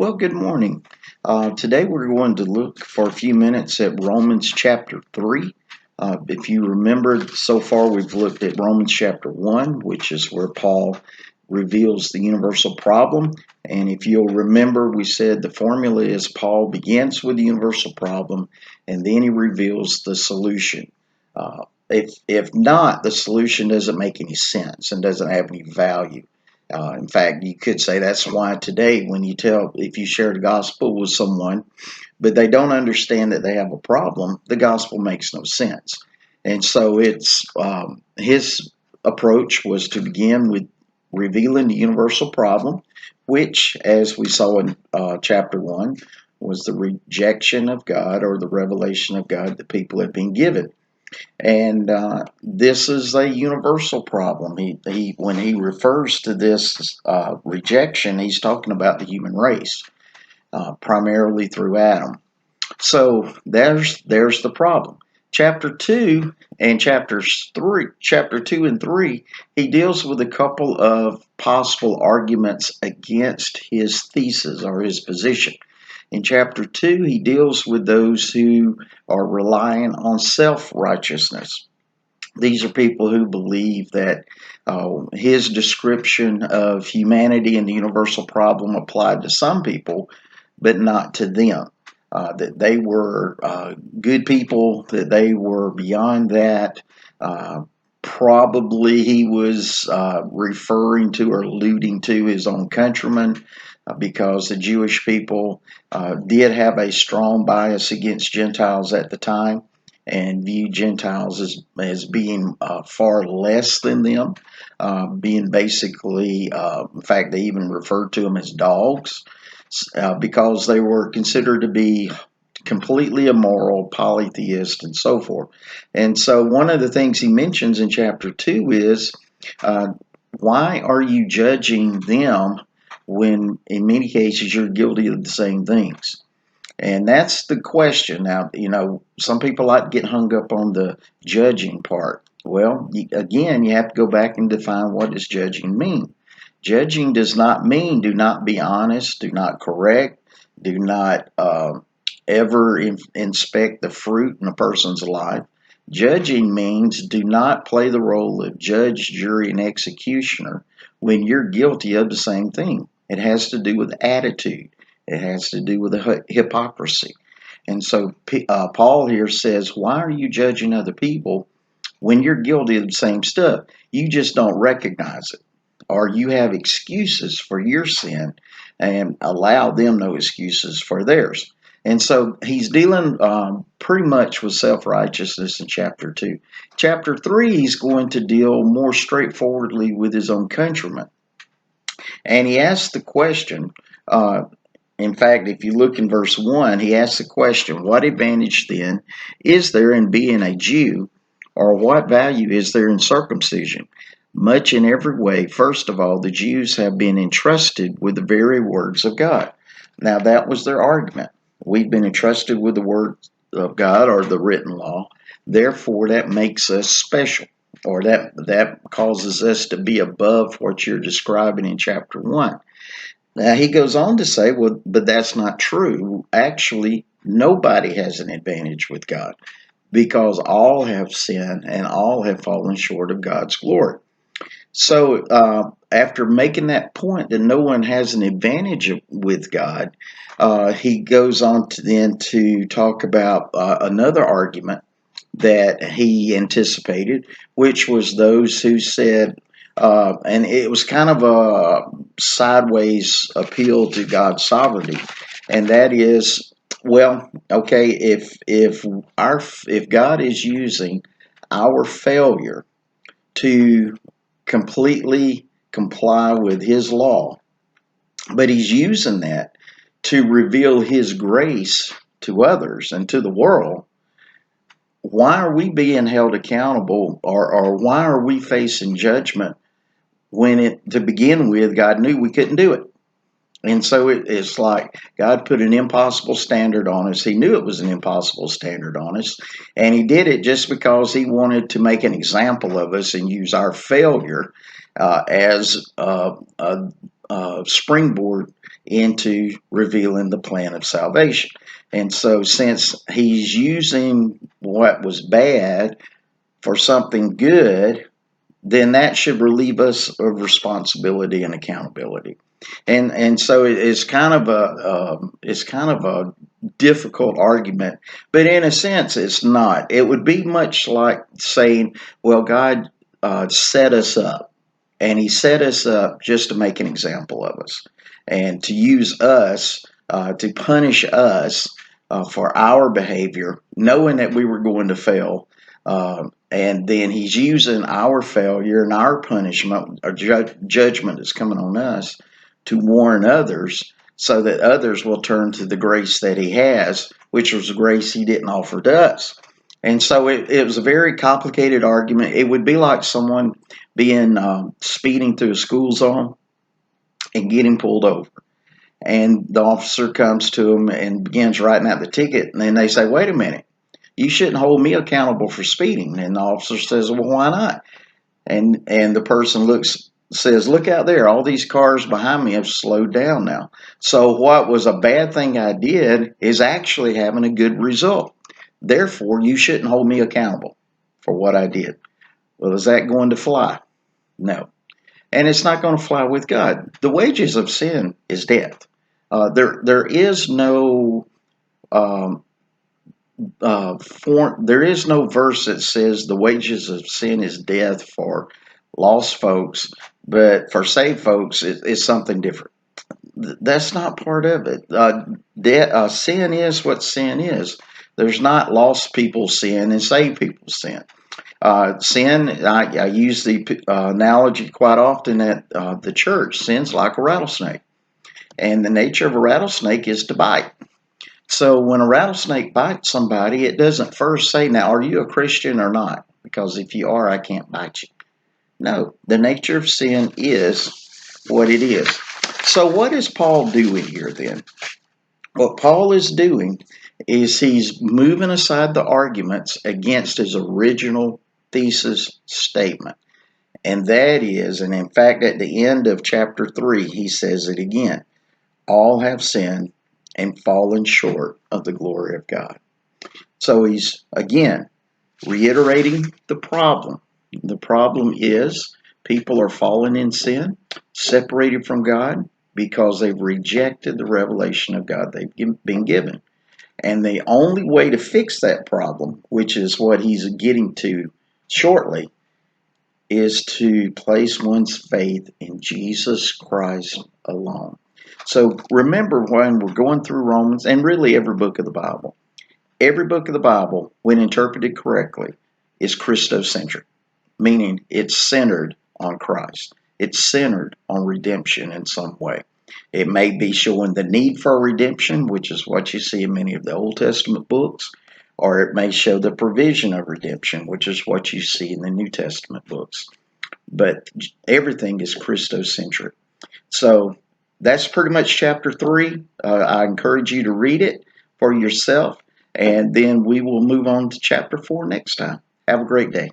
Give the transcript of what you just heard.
Well, good morning. Today we're going to look for a few minutes at Romans chapter 3. If you remember, so far we've looked at Romans chapter 1, which is where Paul reveals the universal problem. And if you'll remember, we said the formula is Paul begins with the universal problem and then he reveals the solution. If not, the solution doesn't make any sense and doesn't have any value. In fact, you could say that's why today, if you share the gospel with someone, but they don't understand that they have a problem, the gospel makes no sense. And so his approach was to begin with revealing the universal problem, which, as we saw in chapter 1, was the rejection of God or the revelation of God that people had been given. And this is a universal problem. When he refers to this rejection, he's talking about the human race, primarily through Adam. So there's the problem. Chapter 2 and chapter 2 and 3, he deals with a couple of possible arguments against his thesis or his position. In chapter 2, he deals with those who are relying on self-righteousness. These are people who believe that his description of humanity and the universal problem applied to some people, but not to them. That they were good people, that they were beyond that. Probably he was referring to or alluding to his own countrymen because the Jewish people did have a strong bias against Gentiles at the time and viewed Gentiles as being far less than them, being basically, in fact, they even referred to them as dogs because they were considered to be completely immoral, polytheist, and so forth. And so, one of the things he mentions in chapter 2 is why are you judging them when, in many cases, you're guilty of the same things? And that's the question. Now, some people like to get hung up on the judging part. Well, again, you have to go back and define what does judging mean. Judging does not mean do not be honest, do not correct, do not ever inspect the fruit in a person's life. Judging means do not play the role of judge, jury, and executioner when you're guilty of the same thing. It has to do with attitude. It has to do with hypocrisy. And so Paul here says, why are you judging other people when you're guilty of the same stuff? You just don't recognize it. Or you have excuses for your sin and allow them no excuses for theirs. And so he's dealing pretty much with self-righteousness in chapter 2. Chapter 3, he's going to deal more straightforwardly with his own countrymen. And he asks the question, in fact, if you look in verse 1, he asks the question, what advantage then is there in being a Jew, or what value is there in circumcision? Much in every way. First of all, the Jews have been entrusted with the very words of God. Now, that was their argument. We've been entrusted with the word of God or the written law. Therefore, that makes us special, or that causes us to be above what you're describing in chapter 1. Now, he goes on to say, well, but that's not true. Actually, nobody has an advantage with God because all have sinned and all have fallen short of God's glory. So, after making that point that no one has an advantage with God, he goes on to talk about another argument that he anticipated, which was those who said, and it was kind of a sideways appeal to God's sovereignty, and that is, well, okay, if God is using our failure to completely comply with his law, but he's using that to reveal his grace to others and to the world, why are we being held accountable, or why are we facing judgment when to begin with, God knew we couldn't do it? And so it's like God put an impossible standard on us. He knew it was an impossible standard on us. And he did it just because he wanted to make an example of us and use our failure as a springboard into revealing the plan of salvation. And so, since he's using what was bad for something good, then that should relieve us of responsibility and accountability. And so it's kind of a difficult argument, but in a sense, it's not. It would be much like saying, "Well, God set us up, and He set us up just to make an example of us, and to use us to punish us for our behavior, knowing that we were going to fail." And then He's using our failure and our punishment or judgment that's coming on us to warn others so that others will turn to the grace that He has, which was the grace He didn't offer to us. And so it was a very complicated argument. It would be like someone being speeding through a school zone and getting pulled over. And the officer comes to them and begins writing out the ticket. And then they say, "Wait a minute, you shouldn't hold me accountable for speeding." And the officer says, "Well, why not?" And the person says, "Look out there, all these cars behind me have slowed down now. So what was a bad thing I did is actually having a good result. Therefore, you shouldn't hold me accountable for what I did." Well, is that going to fly? No. And it's not going to fly with God. The wages of sin is death. There is no um, there is no verse that says the wages of sin is death for lost folks, but for saved folks, it's something different. That's not part of it. Sin is what sin is. There's not lost people sin and saved people sin. Sin, I use the analogy quite often at the church. Sin's like a rattlesnake, and the nature of a rattlesnake is to bite. So when a rattlesnake bites somebody, it doesn't first say, "Now, are you a Christian or not? Because if you are, I can't bite you." No, the nature of sin is what it is. So what is Paul doing here then? What Paul is doing is he's moving aside the arguments against his original thesis statement. And that is, and in fact, at the end of chapter 3, he says it again: all have sinned and fallen short of the glory of God. So he's, again, reiterating the problem. The problem is people are falling in sin, separated from God, because they've rejected the revelation of God they've been given. And the only way to fix that problem, which is what he's getting to shortly, is to place one's faith in Jesus Christ alone. So remember, when we're going through Romans, and really every book of the Bible, when interpreted correctly, is Christocentric, meaning it's centered on Christ. It's centered on redemption in some way. It may be showing the need for redemption, which is what you see in many of the Old Testament books, or it may show the provision of redemption, which is what you see in the New Testament books. But everything is Christocentric. So that's pretty much chapter 3. I encourage you to read it for yourself, and then we will move on to chapter 4 next time. Have a great day.